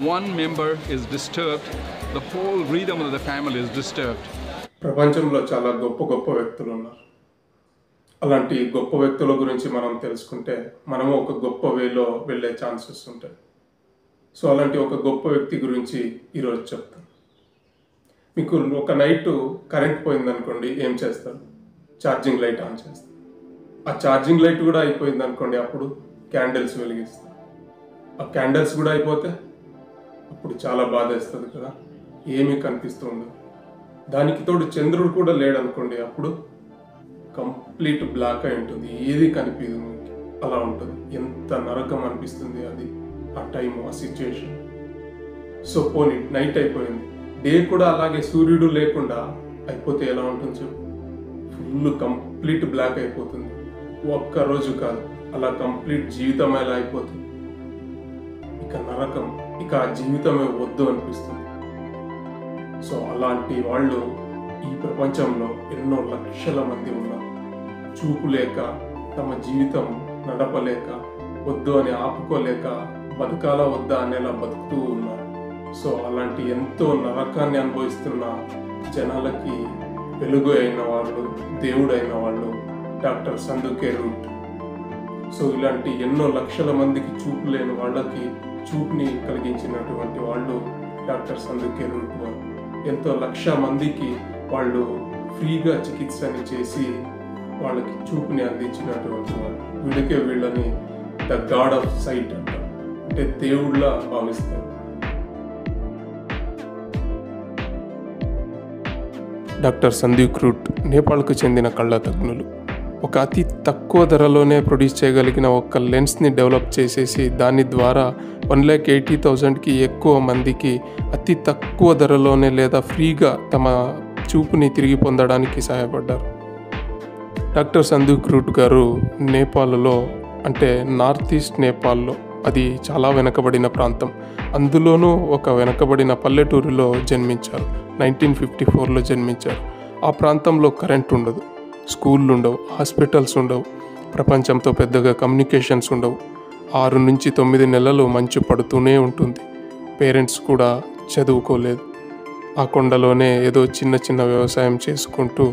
one member is disturbed, the whole rhythm of the family is disturbed. ప్రపంచంలో చాలా గొప్ప వ్యక్తులు ఉన్నారు. అలాంటి గొప్ప వ్యక్తుల గురించి మనం తెలుసుకుంటే మనము ఒక గొప్ప వేలో వెళ్ళే ఛాన్సెస్ ఉంటాయి. సో అలాంటి ఒక గొప్ప వ్యక్తి గురించి ఈరోజు చెప్తాను. మీకు ఒక నైట్ కరెంట్ పోయిందనుకోండి, ఏం చేస్తారు? ఛార్జింగ్ లైట్ ఆన్ చేస్తారు. ఆ ఛార్జింగ్ లైట్ కూడా అయిపోయింది అనుకోండి, అప్పుడు క్యాండిల్స్ వెలిగిస్తారు. ఆ క్యాండిల్స్ కూడా అయిపోతే అప్పుడు చాలా బాధ వేస్తుంది కదా, ఏమీ కనిపిస్తూ ఉండదు. దానికి తోడు చంద్రుడు కూడా లేడనుకోండి, అప్పుడు కంప్లీట్ బ్లాక్ అయి ఉంటుంది, ఏది కనిపించదు మనకి. అలా ఉంటుంది. ఎంత నరకం అనిపిస్తుంది అది, ఆ టైం, ఆ సిచ్యుయేషన్. సో పోనీ నైట్ అయిపోయింది, డే కూడా అలాగే సూర్యుడు లేకుండా అయిపోతే ఎలా ఉంటుంది చెప్పు? ఫుల్ కంప్లీట్ బ్లాక్ అయిపోతుంది. ఒక్క రోజు కాదు, అలా కంప్లీట్ జీవితం ఎలా అయిపోతుంది? ఇక నరకం, ఇక ఆ జీవితమే వద్దు అనిపిస్తుంది. సో అలాంటి వాళ్ళు ఈ ప్రపంచంలో ఎన్నో లక్షల మంది ఉన్నారు. చూపు లేక, తమ జీవితం నడపలేక, వద్దు అని ఆపుకోలేక, బతకాలా వద్దా అనేలా బతుకుతూ ఉన్నారు. సో అలాంటి ఎంతో నరకాన్ని అనుభవిస్తున్న జనాలకి వెలుగు అయిన వాళ్ళు, దేవుడు అయిన వాళ్ళు డాక్టర్ సందు కే రూట్. సో ఇలాంటి ఎన్నో లక్షల మందికి చూపు లేని వాళ్ళకి చూపుని కలిగించినటువంటి వాళ్ళు డాక్టర్ సందు కే రూట్ వారు. ఎంతో లక్ష మందికి వాళ్ళు ఫ్రీగా చికిత్సని చేసి వాళ్ళకి చూపుని అందించినటువంటి వాళ్ళు. వీళ్ళని ద గాడ్ ఆఫ్ సైట్ అంటారు, అంటే దేవుళ్ళ భావిస్తారు. డాక్టర్ సందీప్ రూట్ నేపాల్కు చెందిన కళ్ళ తజ్ఞులు. ఒక అతి తక్కువ ధరలోనే ప్రొడ్యూస్ చేయగలిగిన ఒక లెన్స్ని డెవలప్ చేసేసి దాని ద్వారా 1,80,000కి ఎక్కువ మందికి అతి తక్కువ ధరలోనే లేదా ఫ్రీగా తమ చూపుని తిరిగి పొందడానికి సహాయపడ్డారు. డాక్టర్ సందీప్ రూట్ గారు నేపాల్లో, అంటే నార్త్ ఈస్ట్ నేపాల్లో, అది చాలా వెనకబడిన ప్రాంతం, అందులోనూ ఒక వెనకబడిన పల్లెటూరులో జన్మించారు. 1954లో జన్మించారు. ఆ ప్రాంతంలో కరెంట్ ఉండదు, స్కూళ్ళు ఉండవు, హాస్పిటల్స్ ఉండవు, ప్రపంచంతో పెద్దగా కమ్యూనికేషన్స్ ఉండవు. 6 నుంచి 9 నెలలు మంచు పడుతూనే ఉంటుంది. పేరెంట్స్ కూడా చదువుకోలేదు. ఆ కొండలోనే ఏదో చిన్న వ్యవసాయం చేసుకుంటూ,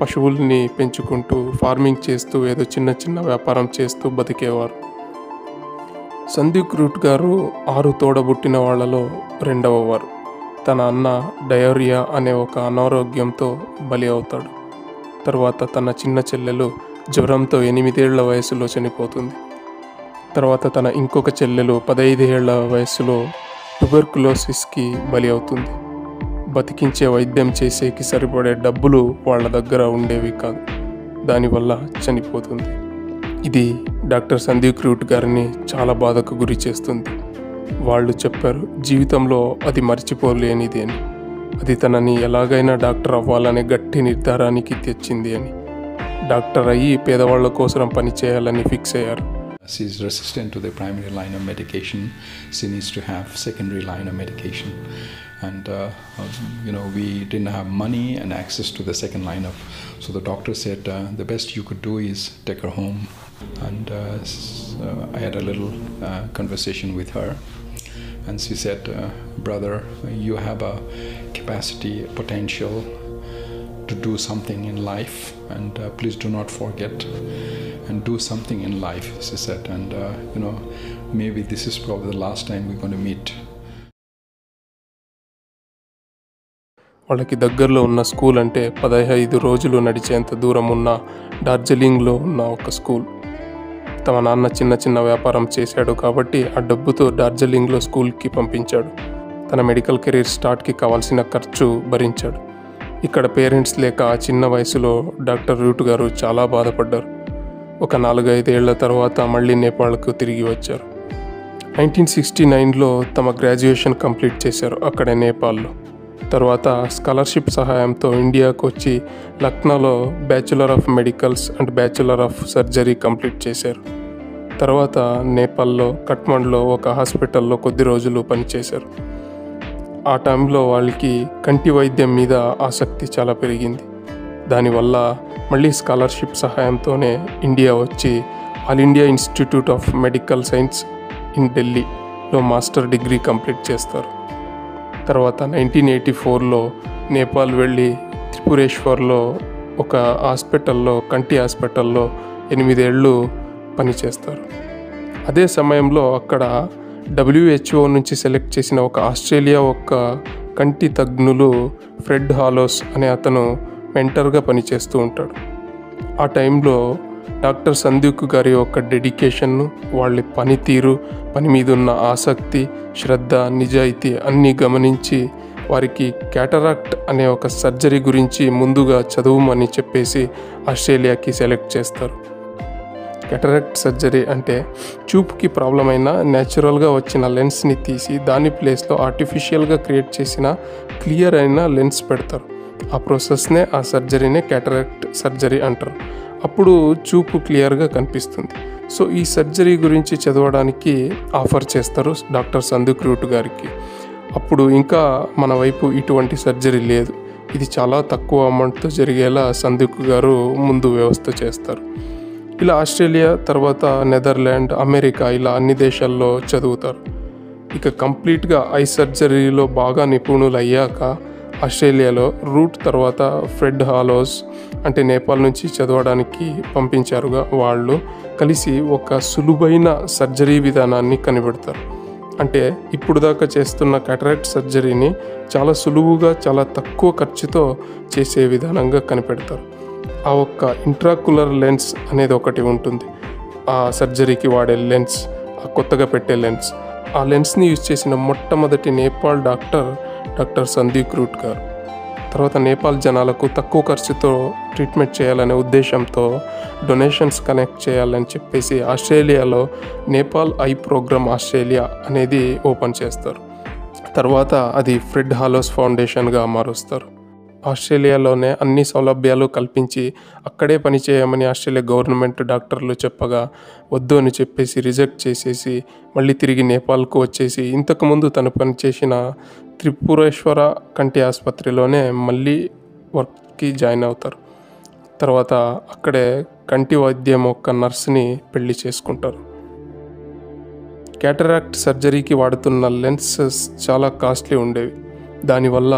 పశువుల్ని పెంచుకుంటూ, ఫార్మింగ్ చేస్తూ, ఏదో చిన్న వ్యాపారం చేస్తూ బతికేవారు. సందీప్ రూట్ గారు 6 తోడబుట్టిన వాళ్లలో 2వ వారు. తన అన్న డయోరియా అనే ఒక అనారోగ్యంతో బలి అవుతాడు. తర్వాత తన చిన్న చెల్లెలు జ్వరంతో 8 ఏళ్ల వయసులో చనిపోతుంది. తర్వాత తన ఇంకొక చెల్లెలు 15 ఏళ్ల వయసులో ట్యూబర్కులోసిస్కి బలి అవుతుంది. బతికించే వైద్యం చేసేకి సరిపడే డబ్బులు వాళ్ళ దగ్గర ఉండేవి కాదు. దానివల్ల చనిపోతుంది. ఇది డాక్టర్ సందీప్ రూట్ గారిని చాలా బాధకు గురి చేస్తుంది. వాళ్ళు చెప్పారు, జీవితంలో అది మర్చిపోలేనిది అని. అది తనని ఎలాగైనా డాక్టర్ అవ్వాలనే గట్టి నిర్ధారానికి తెచ్చింది అని. డాక్టర్ అయ్యి పేదవాళ్ల కోసం పని చేయాలని ఫిక్స్ అయ్యారు. She is resistant to the primary line of medication. She needs to have secondary line of medication. And we didn't have money and access to the second line of. So the doctor said the best you could do is take her home. And I had a little conversation with her. And she said, brother, you have a capacity, potential to do something in life, and please do not forget and do something in life, she said. And maybe this is probably the last time we're going to meet. వాళ్ళకి దగ్గరలో ఉన్న school అంటే 15 రోజులు నడిచేంత దూరం ఉన్న డార్జిలింగ్లో ఉన్న ఒక school. తమ నాన్న చిన్న వ్యాపారం చేశాడు కాబట్టి ఆ డబ్బుతో డార్జిలింగ్లో స్కూల్కి పంపించాడు. తన మెడికల్ కెరీర్ స్టార్ట్కి కావాల్సిన ఖర్చు భరించాడు. ఇక్కడ పేరెంట్స్ లేక ఆ చిన్న వయసులో డాక్టర్ రూట్ గారు చాలా బాధపడ్డారు. ఒక 4-5 ఏళ్ల తర్వాత మళ్ళీ నేపాల్కు తిరిగి వచ్చారు. 1969లో తమ గ్రాడ్యుయేషన్ కంప్లీట్ చేశారు అక్కడే నేపాల్లో. తర్వాత స్కాలర్షిప్ సహాయంతో ఇండియాకు వచ్చి లక్నోలో bachelor of medicals and bachelor of surgery complete చేశారు. తర్వాత నేపాల్లో కఠ్మండ్లో ఒక హాస్పిటల్లో కొద్ది రోజులు పనిచేశారు. ఆ టైంలో వాళ్ళకి కంటి వైద్యం మీద ఆసక్తి చాలా పెరిగింది. దానివల్ల మళ్ళీ స్కాలర్షిప్ సహాయంతోనే ఇండియా వచ్చి all India institute of medical science in Delhi, లో మాస్టర్ డిగ్రీ కంప్లీట్ చేస్తారు. తర్వాత 1984లో నేపాల్ వెళ్ళి త్రిపురేశ్వర్లో ఒక హాస్పిటల్లో, కంటి హాస్పిటల్లో 8 ఏళ్ళు పనిచేస్తారు. అదే సమయంలో అక్కడ WHO నుంచి సెలెక్ట్ చేసిన ఒక ఆస్ట్రేలియా కంటి తజ్ఞులు ఫ్రెడ్ హాలోస్ అనే అతను మెంటర్గా పనిచేస్తూ ఉంటాడు. ఆ టైంలో డాక్టర్ సందీప్ గారి యొక్క డెడికేషన్ను, వాళ్ళ పనితీరు, పని మీద ఉన్న ఆసక్తి, శ్రద్ధ, నిజాయితీ అన్నీ గమనించి వారికి క్యాటరాక్ట్ అనే ఒక సర్జరీ గురించి ముందుగా చదువుమని చెప్పేసి ఆస్ట్రేలియాకి సెలెక్ట్ చేస్తారు. క్యాటరాక్ట్ సర్జరీ అంటే చూపుకి ప్రాబ్లం అయిన న్యాచురల్గా వచ్చిన లెన్స్ని తీసి దాని ప్లేస్లో ఆర్టిఫిషియల్గా క్రియేట్ చేసిన క్లియర్ అయిన లెన్స్ పెడతారు. ఆ ప్రాసెస్నే, ఆ సర్జరీనే క్యాటరాక్ట్ సర్జరీ అంటారు. అప్పుడు చూపు క్లియర్గా కనిపిస్తుంది. సో ఈ సర్జరీ గురించి చదవడానికి ఆఫర్ చేస్తారు డాక్టర్ సందీప్ రూట్ గారికి. అప్పుడు ఇంకా మన వైపు ఇటువంటి సర్జరీ లేదు, ఇది చాలా తక్కువ అమౌంట్తో జరిగేలా సందీప్ గారు ముందు వ్యవస్థ చేస్తారు. ఇలా ఆస్ట్రేలియా, తర్వాత నెదర్లాండ్, అమెరికా ఇలా అన్ని దేశాల్లో చదువుతారు. ఇక కంప్లీట్గా ఐ సర్జరీలో బాగా నిపుణులు అయ్యాక ఆస్ట్రేలియాలో రూట్ తర్వాత ఫ్రెడ్ హాలోస్ అంటే నేపాల్ నుంచి చదవడానికి పంపించారుగా, వాళ్ళు కలిసి ఒక సులువైన సర్జరీ విధానాన్ని కనిపెడతారు. అంటే ఇప్పుడు దాకా చేస్తున్న క్యాటరాక్ట్ సర్జరీని చాలా సులువుగా, చాలా తక్కువ ఖర్చుతో చేసే విధానంగా కనిపెడతారు. ఆ ఇంట్రాకులర్ లెన్స్ అనేది ఒకటి ఉంటుంది, ఆ సర్జరీకి వాడే లెన్స్, ఆ కొత్తగా పెట్టే లెన్స్. ఆ లెన్స్ని యూజ్ చేసిన మొట్టమొదటి నేపాల్ డాక్టర్ సందీప్ రూట్ గారు. తర్వాత నేపాల్ జనాలకు తక్కువ ఖర్చుతో ట్రీట్మెంట్ చేయాలనే ఉద్దేశంతో డొనేషన్స్ కనెక్ట్ చేయాలని చెప్పేసి ఆస్ట్రేలియాలో నేపాల్ ఐ ప్రోగ్రామ్ ఆస్ట్రేలియా అనేది ఓపెన్ చేస్తారు. తర్వాత అది ఫ్రెడ్ హాలోస్ ఫౌండేషన్గా మారుస్తారు. ఆస్ట్రేలియాలోనే అన్ని సౌలభ్యాలు కల్పించి అక్కడే పనిచేయమని ఆస్ట్రేలియా గవర్నమెంట్ డాక్టర్లు చెప్పగా వద్దు అని చెప్పేసి రిజెక్ట్ చేసేసి మళ్ళీ తిరిగి నేపాల్కు వచ్చేసి ఇంతకుముందు తను పనిచేసిన త్రిపురేశ్వర కంటి ఆసుపత్రిలోనే మళ్ళీ వర్క్కి జాయిన్ అవుతారు. తర్వాత అక్కడే కంటి వైద్యం నర్స్ని పెళ్లి చేసుకుంటారు. క్యాటరాక్ట్ సర్జరీకి వాడుతున్న లెన్సెస్ చాలా కాస్ట్లీ ఉండేవి. దానివల్ల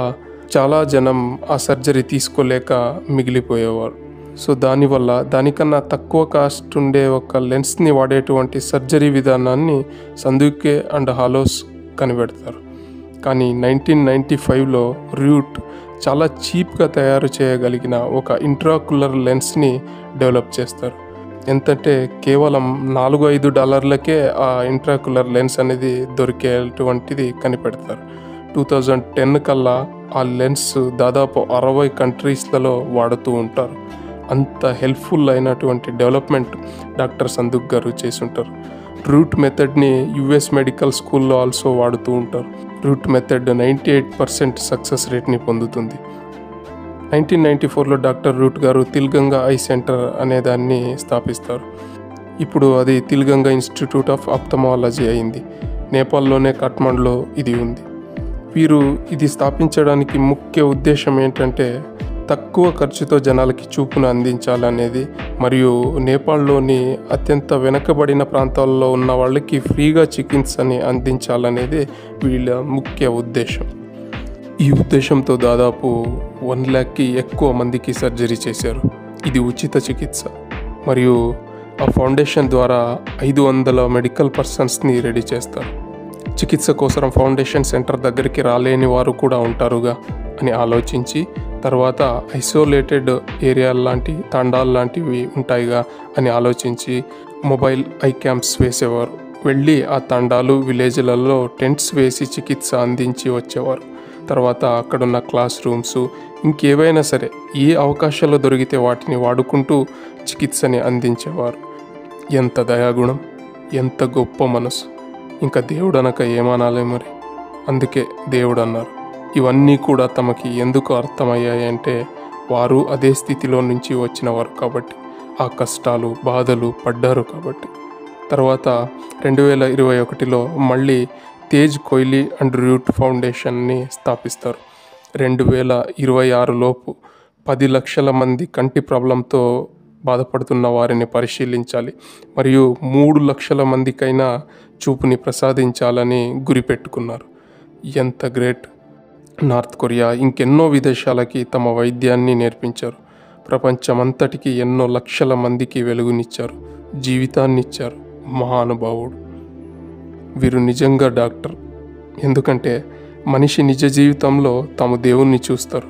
చాలా జనం ఆ సర్జరీ తీసుకోలేక మిగిలిపోయేవారు. సో దానివల్ల దానికన్నా తక్కువ కాస్ట్ ఉండే లెన్స్ని వాడేటువంటి సర్జరీ విధానాన్ని సందీప్ అండ్ హాలోస్ కనిపెడతారు. కానీ 1995లో రూట్ చాలా చీప్గా తయారు చేయగలిగిన ఇంట్రాకులర్ లెన్స్ని డెవలప్ చేస్తారు. ఎంతంటే కేవలం $4-5 ఆ ఇంట్రాకులర్ లెన్స్ అనేది దొరికేటువంటిది కనిపెడతారు. 2010 కల్లా ఆ లెన్స్ దాదాపు 60 కంట్రీస్లలో వాడుతూ ఉంటారు. అంత హెల్ప్ఫుల్ అయినటువంటి డెవలప్మెంట్ డాక్టర్ సందీప్ గారు చేసుంటారు. రూట్ మెథడ్ని US మెడికల్ స్కూల్లో ఆల్సో వాడుతూ ఉంటారు. రూట్ మెథడ్ 98% సక్సెస్ రేట్ని పొందుతుంది. 1994లో డాక్టర్ రూట్ గారు తిల్గంగా ఐ సెంటర్ అనే దాన్ని స్థాపిస్తారు. ఇప్పుడు అది తిల్గంగా ఇన్స్టిట్యూట్ ఆఫ్ ఆప్థమాలజీ అయింది. నేపాల్లోనే కాఠ్మండ్లో ఇది ఉంది. వీరు ఇది స్థాపించడానికి ముఖ్య ఉద్దేశం ఏంటంటే తక్కువ ఖర్చుతో జనాలకి చూపును అందించాలనేది, మరియు నేపాల్లోని అత్యంత వెనుకబడిన ప్రాంతాల్లో ఉన్న వాళ్ళకి ఫ్రీగా చికిత్సని అందించాలనేది వీళ్ళ ముఖ్య ఉద్దేశం. ఈ ఉద్దేశంతో దాదాపు 1 lakh ఎక్కువ మందికి సర్జరీ చేశారు. ఇది ఉచిత చికిత్స. మరియు ఆ ఫౌండేషన్ ద్వారా 500 మెడికల్ పర్సన్స్ని రెడీ చేస్తారు. చికిత్స కోసం ఫౌండేషన్ సెంటర్ దగ్గరికి రాలేని వారు కూడా ఉంటారుగా అని ఆలోచించి, తర్వాత ఐసోలేటెడ్ ఏరియా లాంటి తండాలు లాంటివి ఉంటాయిగా అని ఆలోచించి మొబైల్ ఐ క్యాంప్స్ వేసేవారు. వెళ్ళి ఆ తండాలు, విలేజ్లలో టెంట్స్ వేసి చికిత్స అందించి వచ్చేవారు. తర్వాత అక్కడున్న క్లాస్ రూమ్స్, ఇంకేవైనా సరే ఏ అవకాశాలు దొరికితే వాటిని వాడుకుంటూ చికిత్సని అందించేవారు. ఎంత దయాగుణం, ఎంత గొప్ప మనసు! ఇంకా దేవుడు అనక ఏమనాలి మరి. అందుకే దేవుడు అన్నారు. ఇవన్నీ కూడా తమకి ఎందుకు అర్థమయ్యాయంటే వారు అదే స్థితిలో నుంచి వచ్చినవారు కాబట్టి, ఆ కష్టాలు, బాధలు పడ్డారు కాబట్టి. తర్వాత 2021లో మళ్ళీ తేజ్ కోహ్లీ అండ్ రూట్ ఫౌండేషన్ని స్థాపిస్తారు. 2026లోపు 10 లక్షల మంది కంటి ప్రాబ్లంతో బాధపడుతున్న వారిని పరిశీలించాలి మరియు 3 లక్షల మందికైనా చూపుని ప్రసాదించాలని గురిపెట్టుకున్నారు. ఎంత గ్రేట్! నార్త్ కొరియా ఇంకెన్నో విదేశాలకి తమ వైద్యాన్ని నేర్పించారు. ప్రపంచమంతటికి ఎన్నో లక్షల మందికి వెలుగునిచ్చారు, జీవితాన్నిచ్చారు. మహానుభావుడు. వీరు నిజంగా డాక్టర్. ఎందుకంటే మనిషి నిజ జీవితంలో తాము దేవుణ్ణి చూస్తారు.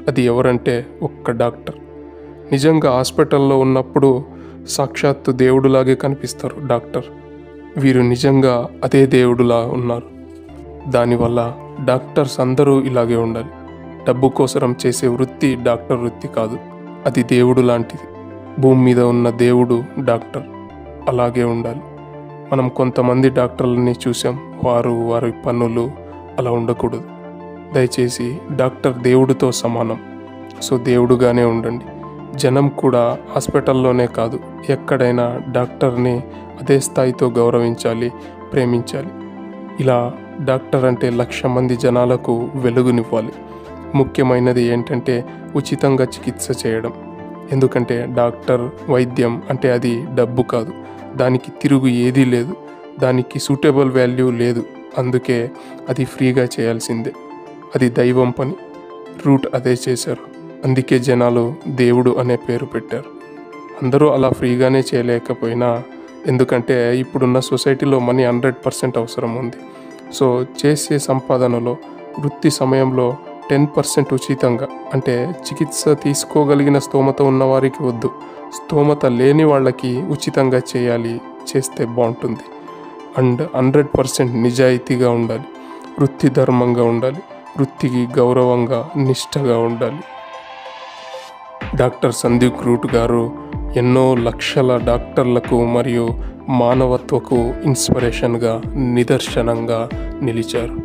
అది ఎవరంటే ఒక్క డాక్టర్. నిజంగా హాస్పిటల్లో ఉన్నప్పుడు సాక్షాత్తు దేవుడులాగే కనిపిస్తారు డాక్టర్. వీరు నిజంగా అదే దేవుడులా ఉన్నారు. దానివల్ల డాక్టర్స్ అందరూ ఇలాగే ఉండాలి. డబ్బు కోసరం చేసే వృత్తి డాక్టర్ వృత్తి కాదు, అది దేవుడు లాంటిది. భూమి మీద ఉన్న దేవుడు డాక్టర్, అలాగే ఉండాలి. మనం కొంతమంది డాక్టర్లని చూసాం, వారి పనులు అలా ఉండకూడదు. దయచేసి డాక్టర్ దేవుడితో సమానం. సో దేవుడుగానే ఉండండి. జనం కూడా హాస్పిటల్లోనే కాదు, ఎక్కడైనా డాక్టర్ని అదే స్థాయితో గౌరవించాలి, ప్రేమించాలి. ఇలా డాక్టర్ అంటే 1,00,000 మంది జనాలకు వెలుగునివ్వాలి. ముఖ్యమైనది ఏంటంటే ఉచితంగా చికిత్స చేయడం. ఎందుకంటే డాక్టర్ వైద్యం అంటే అది డబ్బు కాదు, దానికి తిరుగు ఏదీ లేదు, దానికి సూటబుల్ వాల్యూ లేదు. అందుకే అది ఫ్రీగా చేయాల్సిందే. అది దైవం పని. రూట్ అదే చేశారు. అందుకే జనాలు దేవుడు అనే పేరు పెట్టారు. అందరూ అలా ఫ్రీగానే చేయలేకపోయినా, ఎందుకంటే ఇప్పుడున్న సొసైటీలో మనీ 100% అవసరం ఉంది. సో చేసే సంపాదనలో వృత్తి సమయంలో 10% ఉచితంగా, అంటే చికిత్స తీసుకోగలిగిన స్తోమత ఉన్నవారికి వద్దు, స్తోమత లేని వాళ్ళకి ఉచితంగా చేయాలి. చేస్తే బాగుంటుంది. అండ్ 100% నిజాయితీగా ఉండాలి, వృత్తి ధర్మంగా ఉండాలి, వృత్తికి గౌరవంగా నిష్ఠగా ఉండాలి. డాక్టర్ సందీప్ రూట్ గారు ఎన్నో లక్షల డాక్టర్లకు మరియు మానవత్వకు ఇన్స్పిరేషన్గా, నిదర్శనంగా నిలిచారు.